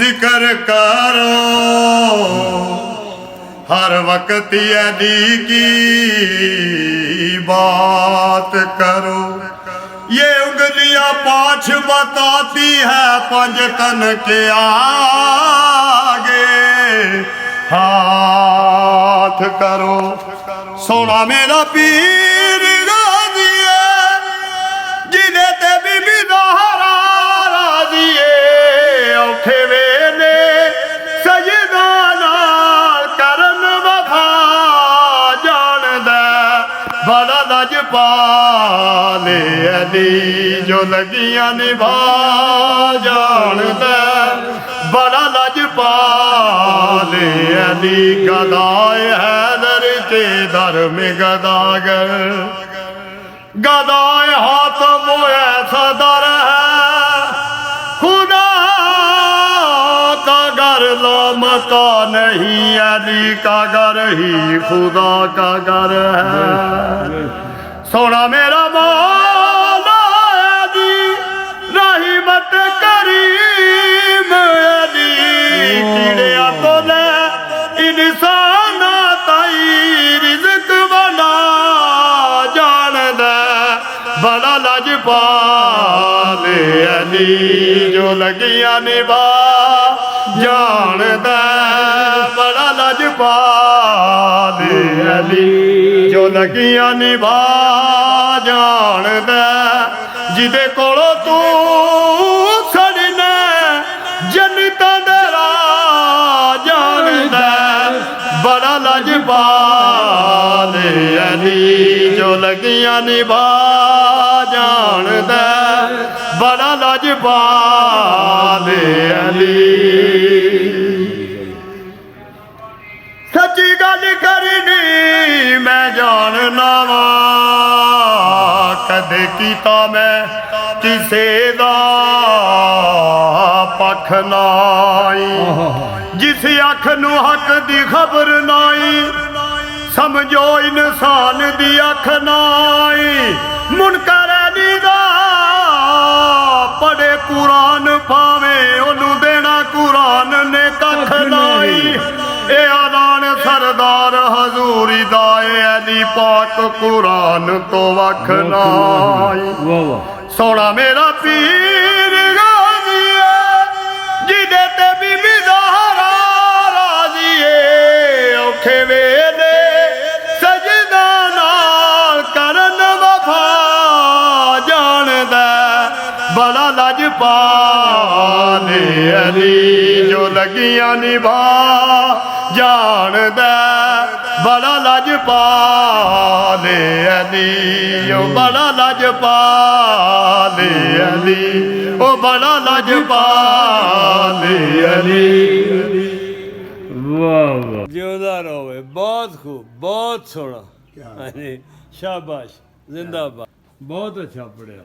जिक्र करो हर वक्त अली की बात करो। ये उंगलियां पाँच बताती है पंज तन के आगे हाथ करो। सोना मेरा पीर गाजी है जिन्हें ते बीबी ज़हरा राजी है। औखे वेले सजदा नाल करन वफा जानदा बड़ा लजपाल अली जो लगियां निभा जानदा बड़ा लजपाल अली। गदाए हैदर के दर में गदागर गदाए हाथम ऐसा दर है खुदा का घर लामका नहीं अली का घर ही खुदा का घर है। सोना मेरा मौला अली रहमत करीम अली कीड़िया तो ले इंसान ताई रिज़्क बना जानदा बड़ा लजपाल अली जो लगियां निभा जानदा बड़ा लजपाल अली जो लगियां निभा जानदा। जिदे कोलों तू सड़ना जन्नतां दे राह जानदा बड़ा लजपाल अली जो लगियां निभा जानदा बड़ा लजपाल अली। सच्ची गल करनी मैं जानना वा कदे कीता मैं किसे दा पख नाई। जिस अख नू हक दी खबर नाई समझो इंसान दी अख नाई। मुनकर दा पढ़े कुरान पावे ओनू देना कुरान ने कख नाई। ए आलान सरदार हजूरी दाए अली पाक कुरान तो वख नाई। सोना मेरा पीर गाजी है जिदे ते बीबी ज़हरा राजी है। औखे वेले सजदा नाल करन वफा जानदा बड़ा लजपाल अली जो लगियां निभा जानदा बड़ा लजपाल अली ओ बड़ा लजपाल अली ओ बड़ा लजपाल अली। वाह वाह जिंदा रहो बहुत खूब बहुत सोहना शाबाश जिंदाबाद बहुत अच्छा पढ़िया।